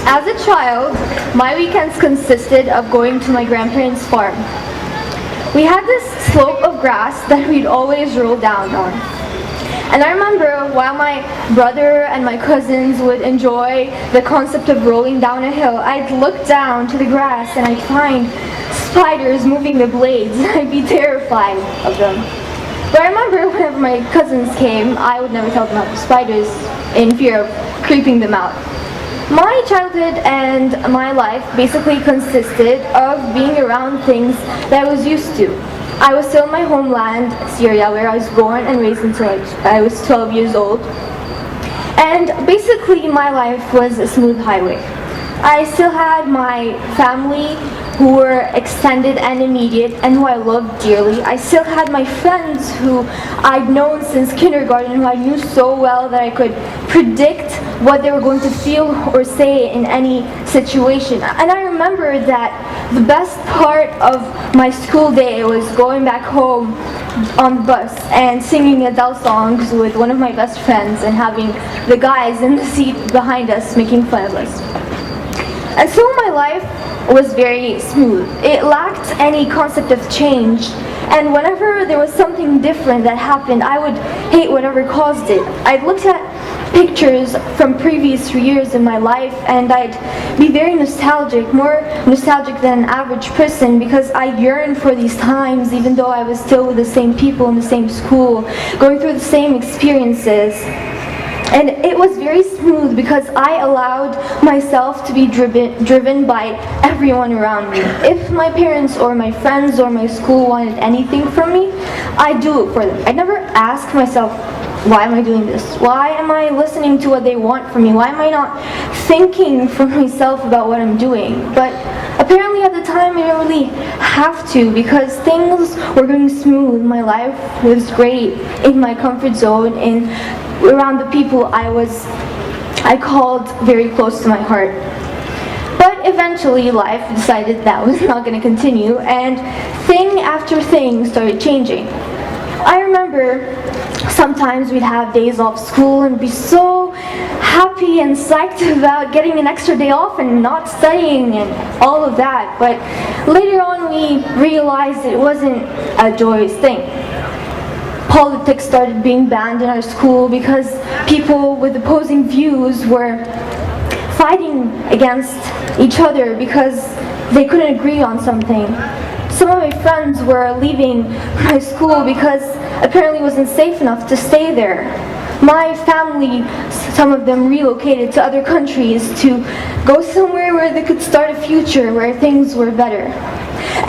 As a child, my weekends consisted of going to my grandparents' farm. We had this slope of grass that we'd always roll down on. And I remember while my brother and my cousins would enjoy the concept of rolling down a hill, I'd look down to the grass and I'd find spiders moving the blades and I'd be terrified of them. But I remember whenever my cousins came, I would never tell them about the spiders in fear of creeping them out. My childhood and my life basically consisted of being around things that I was used to. I was still in my homeland, Syria, where I was born and raised until I was 12 years old. And basically my life was a smooth highway. I still had my family who were extended and immediate and who I loved dearly. I still had my friends who I'd known since kindergarten, who I knew so well that I could predict what they were going to feel or say in any situation. And I remember that the best part of my school day was going back home on the bus and singing Adele songs with one of my best friends and having the guys in the seat behind us making fun of us. And so my life was very smooth. It lacked any concept of change, and whenever there was something different that happened, I would hate whatever caused it. I'd looked at pictures from previous years in my life and I'd be very nostalgic, more nostalgic than an average person, because I yearned for these times even though I was still with the same people in the same school, going through the same experiences. And it was very smooth because I allowed myself to be driven by everyone around me. If my parents or my friends or my school wanted anything from me, I'd do it for them. I'd never ask myself, why am I doing this? Why am I listening to what they want from me? Why am I not thinking for myself about what I'm doing? But apparently at the time I didn't really have to, because things were going smooth. My life was great in my comfort zone and around the people I called very close to my heart. But eventually life decided that was not going to continue, and thing after thing started changing. I remember sometimes we'd have days off school and be so happy and psyched about getting an extra day off and not studying and all of that, but later on we realized it wasn't a joyous thing. Politics started being banned in our school because people with opposing views were fighting against each other because they couldn't agree on something. Some of my friends were leaving my school because apparently it wasn't safe enough to stay there. My family, some of them relocated to other countries to go somewhere where they could start a future, where things were better.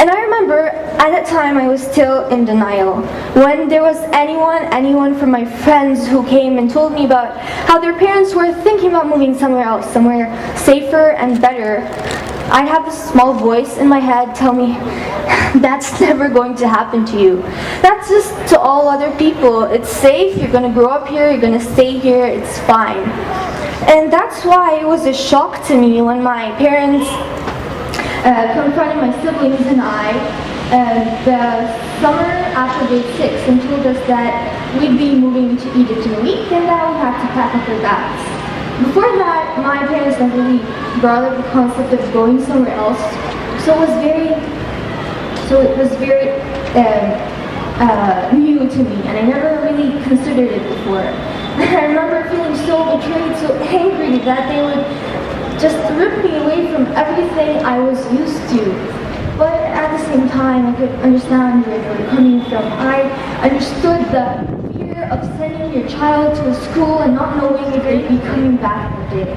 And I remember at that time I was still in denial. When there was anyone from my friends who came and told me about how their parents were thinking about moving somewhere else, somewhere safer and better, I'd have this small voice in my head tell me, that's never going to happen to you. That's just to all other people. It's safe, you're going to grow up here, you're going to stay here, it's fine. And that's why it was a shock to me when my parents confronted my siblings and I the summer after grade 6 and told us that we'd be moving to Egypt in a week and that we'd have to pack up our bags. Before that, my parents never really brought up the concept of going somewhere else, so it was very new to me, and I never really considered it before. I remember feeling so betrayed, so angry that they would just rip me away from everything I was used to. But at the same time, I could understand where they were coming from. I understood the fear of sending your child to a school and not knowing if they'd be coming back one day.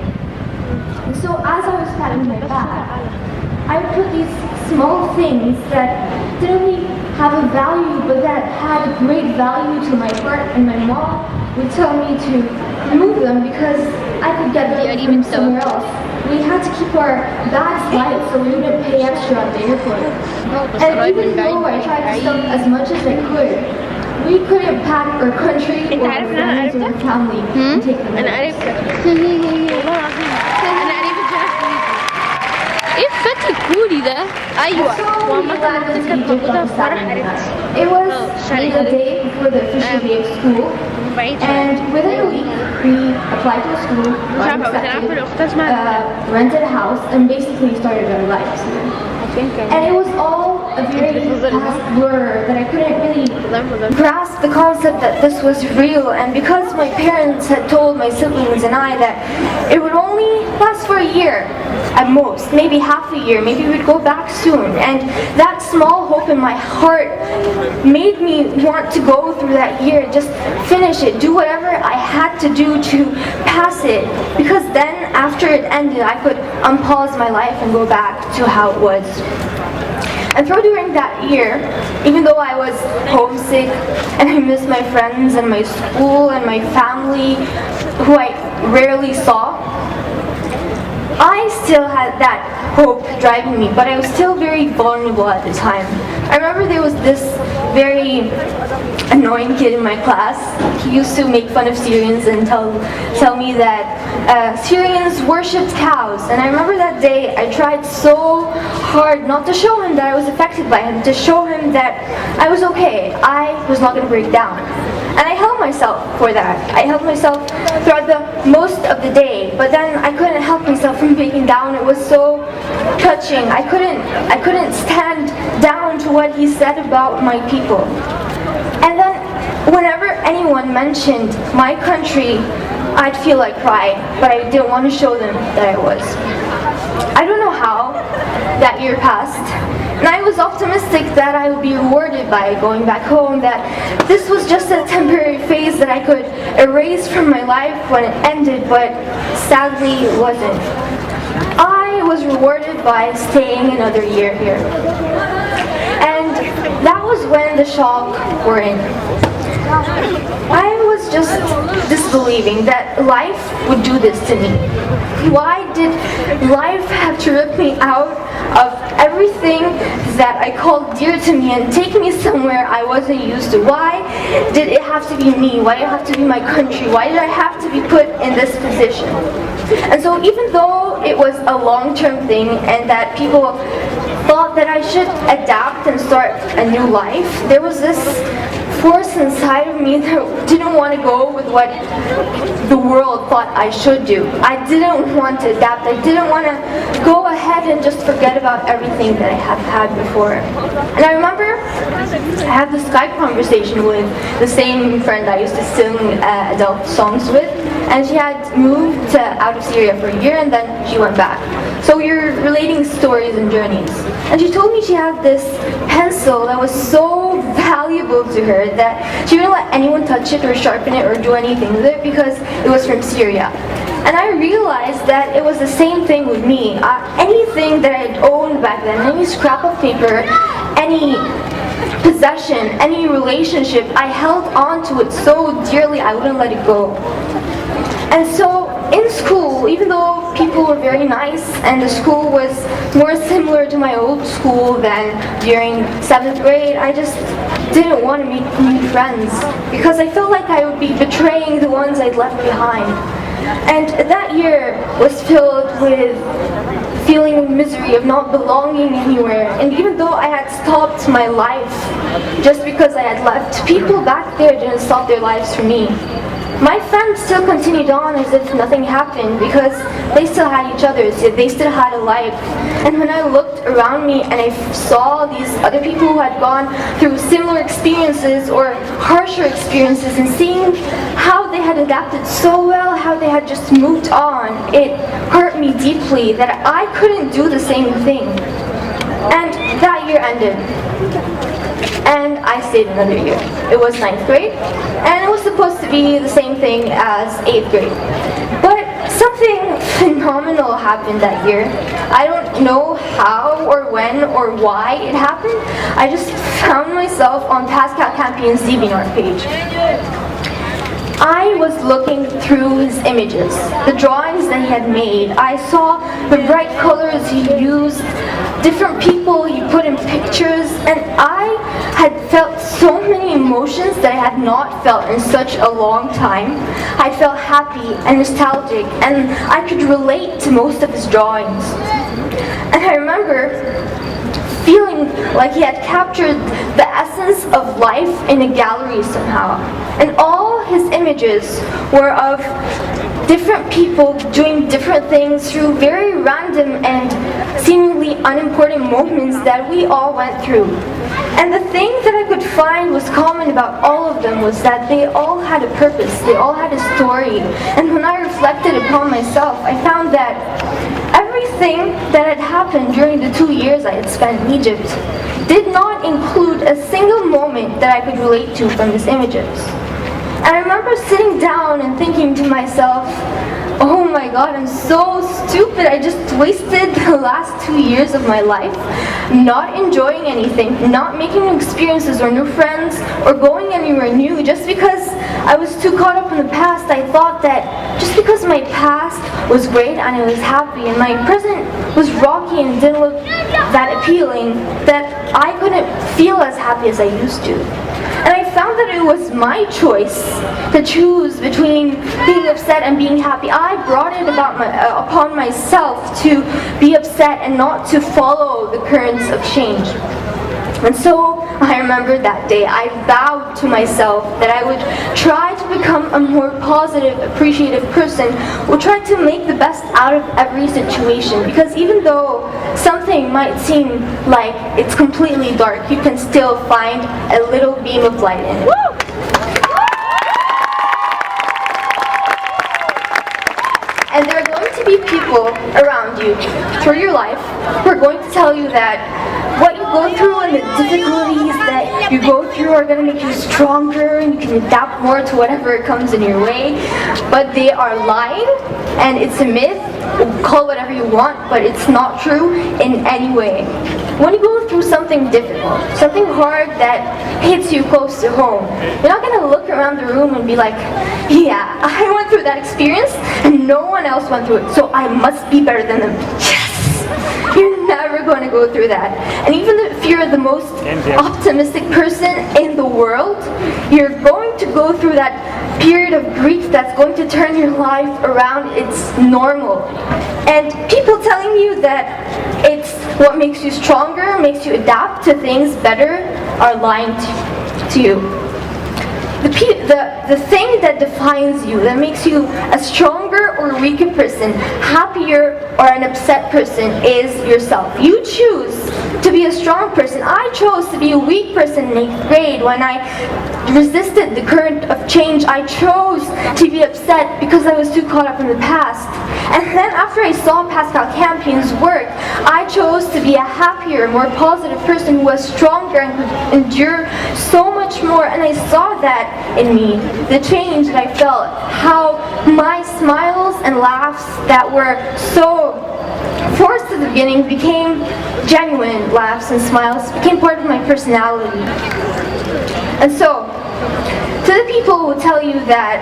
And so as I was packing my bag, I would put these small things that didn't really have a value, but that had a great value to my heart, and my mom would tell me to remove them because I could get them from somewhere else. We had to keep our bags light so we wouldn't pay extra at the airport. And even though I tried to stuff as much as I could, we couldn't pack our country or our friends or our family and take them with us. ايه الفتح الكوري ده؟ ايوه It was the day before the official day of school, And within a week, we applied to a school, got accepted, rented a house, and basically started our lives. And it was all a very fast blur that I couldn't really grasp the concept that this was real. And because my parents had told my siblings and I that it would only last for a year at most, maybe half a year, maybe we'd go back soon. And that small hope in my heart made me want to go through that year, just finish it, do whatever I had to do to pass it. Because then, after it ended, I could unpause my life and go back to how it was. And during that year, even though I was homesick and I missed my friends and my school and my family, who I rarely saw, I still had that hope driving me, but I was still very vulnerable at the time. I remember there was this very annoying kid in my class. He used to make fun of Syrians and tell me that Syrians worshipped cows. And I remember that day I tried so hard not to show him that I was affected by him, to show him that I was okay. I was not going to break down. And I held myself for that. I held myself throughout the most of the day, but then I couldn't help myself from breaking down. It was so touching. I couldn't stand down to what he said about my people. And then whenever anyone mentioned my country, I'd feel like crying, but I didn't want to show them that I was. I don't know how that year passed, and I was optimistic that I would be rewarded by going back home, that this was just a temporary phase that I could erase from my life when it ended, but sadly it wasn't. I was rewarded by staying another year here. And that was when the shock wore in. I was just disbelieving that life would do this to me. Why did life have to rip me out of everything that I called dear to me and take me somewhere I wasn't used to? Why did it have to be me? Why did it have to be my country? Why did I have to be put in this position? And so even though it was a long-term thing and that people thought that I should adapt and start a new life, there was this force inside of me that didn't want to go with what the world thought I should do. I didn't want to adapt. I didn't want to go ahead and just forget about everything that I have had before. And I remember I had this Skype conversation with the same friend I used to sing adult songs with, and she had moved out of Syria for a year and then she went back. So we were relating stories and journeys. And she told me she had this pencil that was so valuable to her that she wouldn't let anyone touch it or sharpen it or do anything with it because it was from Syria. And I realized that it was the same thing with me. Anything that I had owned back then, any scrap of paper, any possession, any relationship, I held on to it so dearly I wouldn't let it go. And so in school, even though people were very nice and the school was more similar to my old school than during 7th grade, I just didn't want to make new friends because I felt like I would be betraying the ones I'd left behind. And that year was filled with feeling of misery, of not belonging anywhere. And even though I had stopped my life just because I had left, people back there didn't stop their lives for me. My friends still continued on as if nothing happened because they still had each other, so they still had a life. And when I looked around me and I saw these other people who had gone through similar experiences or harsher experiences and seeing how they had adapted so well, how they had just moved on, it hurt me deeply that I couldn't do the same thing. And that year ended. And I stayed another year. It was 9th grade, and it was supposed to be the same thing as 8th grade. But something phenomenal happened that year. I don't know how or when or why it happened. I just found myself on Pascal Campion's DeviantArt page. I was looking through his images, the drawings that he had made. I saw the bright colors he used, different people he put in pictures, and I had felt so many emotions that I had not felt in such a long time. I felt happy and nostalgic, and I could relate to most of his drawings. And I remember feeling like he had captured the essence of life in a gallery somehow. And all his images were of different people doing different things through very random and seemingly unimportant moments that we all went through. And the thing that I could find was common about all of them was that they all had a purpose, they all had a story. And when I reflected upon myself, I found that everything that had happened during the 2 years I had spent in Egypt did not include a single moment that I could relate to from these images. And I remember sitting down and thinking to myself, oh my god, I'm so stupid. I just wasted the last 2 years of my life not enjoying anything, not making new experiences or new friends or going anywhere new just because I was too caught up in the past. I thought that just because my past was great and I was happy and my present was rocky and didn't look that appealing, that I couldn't feel as happy as I used to. And I found that it was my choice to choose between being upset and being happy. I brought it upon myself to be upset and not to follow the currents of change. And so I remember that day, I vowed to myself that I would try to become a more positive, appreciative person, would try to make the best out of every situation. Because even though something might seem like it's completely dark, you can still find a little beam of light in it. And there are going to be people around you through your life who are going to tell you that what you go through and the difficulties that you go through are going to make you stronger and you can adapt more to whatever comes in your way. But they are lying, and it's a myth. Call whatever you want, but it's not true in any way. When you go through something difficult, something hard that hits you close to home, you're not going to look around the room and be like, yeah, I went through that experience and no one else went through it, so I must be better than them. Yes! You're never going to go through that. And even if you're the most optimistic person in the world, you're going to go through that period of grief that's going to turn your life around. It's normal. And people telling you that it's what makes you stronger, makes you adapt to things better, are lying to you. The thing that defines you, that makes you a stronger or weaker person, happier or an upset person, is yourself. You choose to be a strong person. I chose to be a weak person in 8th grade when I resisted the current of change. I chose to be upset because I was too caught up in the past. And then after I saw Pascal Campion's work, I chose to be a happier, more positive person who was stronger and could endure so much more. And I saw that in me, the change that I felt, how my smiles and laughs that were so forced at the beginning became genuine laughs and smiles, became part of my personality. And so, to the people who tell you that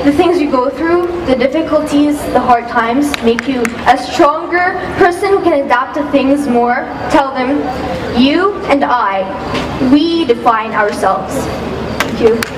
the things you go through, the difficulties, the hard times, make you a stronger person who can adapt to things more, tell them, you and I, we define ourselves. Thank you.